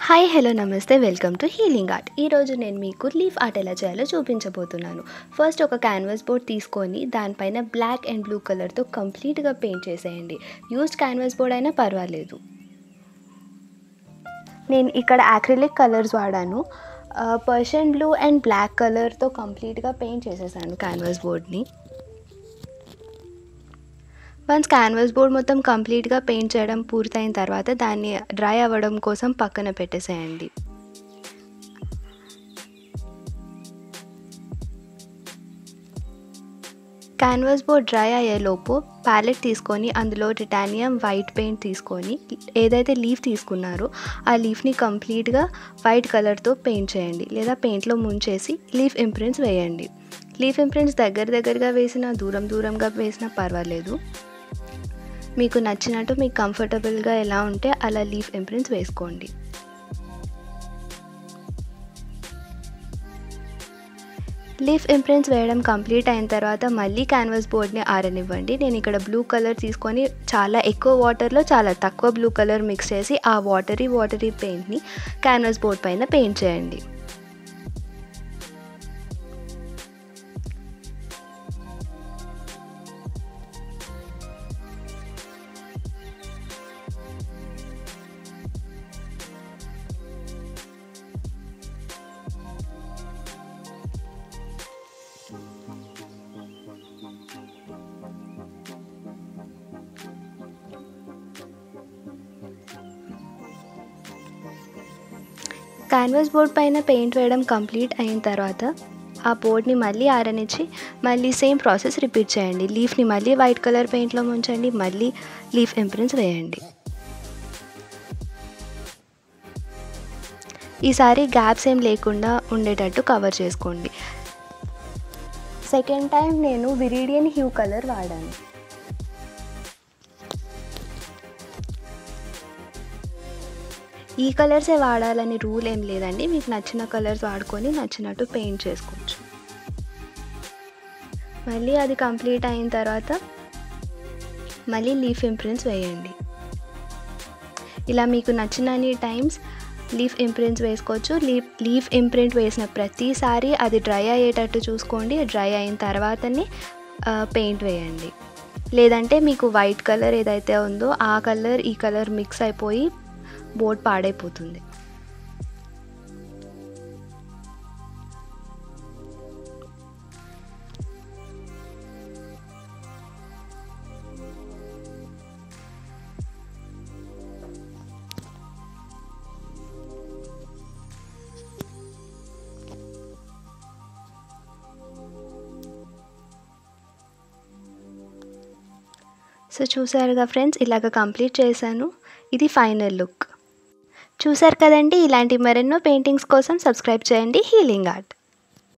Hi hello నమస్తే welcome to healing art. ఈరోజు నేను మీకు లీఫ్ ఆర్ట్ ఎలా చేయాలో చూపించబోతున్నాను. ఫస్ట్ ఒక క్యాన్వాస్ బోర్డ్ తీసుకొని దానిపైన బ్లాక్ అండ్ బ్లూ కలర్తో కంప్లీట్గా పెయింట్ చేసేయండి. యూజ్డ్ క్యాన్వాస్ బోర్డ్ అయినా పర్వాలేదు. నేను ఇక్కడ యాక్రిలిక్ కలర్స్ వాడాను. పర్షియన్ బ్లూ అండ్ బ్లాక్ కలర్తో కంప్లీట్గా పెయింట్ చేసేసాను క్యాన్వాస్ బోర్డ్ని. వన్స్ క్యాన్వాస్ బోర్డ్ మొత్తం కంప్లీట్గా పెయింట్ చేయడం పూర్తయిన తర్వాత దాన్ని డ్రై అవ్వడం కోసం పక్కన పెట్టేసేయండి. క్యాన్వాస్ బోర్డ్ డ్రై అయ్యేలోపు ప్యాలెట్ తీసుకొని అందులో టిటానియం వైట్ పెయింట్ తీసుకొని ఏదైతే లీఫ్ తీసుకున్నారో ఆ లీఫ్ని కంప్లీట్గా వైట్ కలర్తో పెయింట్ చేయండి, లేదా పెయింట్లో ముంచేసి లీఫ్ ఇంప్రింట్స్ వేయండి. లీఫ్ ఇంప్రింట్స్ దగ్గరగా వేసినా దూరంగా వేసినా పర్వాలేదు. మీకు నచ్చినట్టు మీకు కంఫర్టబుల్గా ఎలా ఉంటే అలా లీఫ్ ఇంప్రింట్స్ వేసుకోండి. లీఫ్ ఇంప్రింట్స్ వేయడం కంప్లీట్ అయిన తర్వాత మళ్ళీ క్యాన్వాస్ బోర్డ్ని ఆరనివ్వండి. నేను ఇక్కడ బ్లూ కలర్ తీసుకొని చాలా ఎక్కువ వాటర్లో చాలా తక్కువ బ్లూ కలర్ మిక్స్ చేసి ఆ వాటరీ పెయింట్ని క్యాన్వాస్ బోర్డ్ పైన పెయింట్ చేయండి. క్యాన్వాస్ బోర్డ్ పైన పెయింట్ వేయడం కంప్లీట్ అయిన తర్వాత ఆ బోర్డ్ని మళ్ళీ ఆరనిచ్చి మళ్ళీ సేమ్ ప్రాసెస్ రిపీట్ చేయండి. లీఫ్ని మళ్ళీ వైట్ కలర్ పెయింట్లో ముంచండి, మళ్ళీ లీఫ్ ఇంప్రింట్స్ వేయండి. ఈసారి గ్యాప్స్ ఏం లేకుండా ఉండేటట్టు కవర్ చేసుకోండి. సెకండ్ టైం నేను విరీడియన్ హ్యూ కలర్ వాడాను. ఈ కలర్సే వాడాలని రూల్ ఏం లేదండి, మీకు నచ్చిన కలర్స్ వాడుకొని నచ్చినట్టు పెయింట్ చేసుకోవచ్చు. మళ్ళీ అది కంప్లీట్ అయిన తర్వాత మళ్ళీ లీఫ్ ఇంప్రింట్స్ వేయండి. ఇలా మీకు నచ్చినన్ని టైమ్స్ లీఫ్ ఇంప్రింట్స్ వేసుకోవచ్చు. లీఫ్ ఇంప్రింట్ వేసిన ప్రతిసారి అది డ్రై అయ్యేటట్టు చూసుకోండి. డ్రై అయిన తర్వాతనే పెయింట్ వేయండి. లేదంటే మీకు వైట్ కలర్ ఏదైతే ఉందో ఆ కలర్ ఈ కలర్ మిక్స్ అయిపోయి బోర్డ్ పాడైపోతుంది. సో చూసారుగా ఫ్రెండ్స్, ఇలాగ కంప్లీట్ చేశాను. ఇది ఫైనల్ లుక్. చూసారు కదండి. ఇలాంటి మరెన్నో పెయింటింగ్స్ కోసం సబ్స్క్రైబ్ చేయండి హీలింగ్ ఆర్ట్.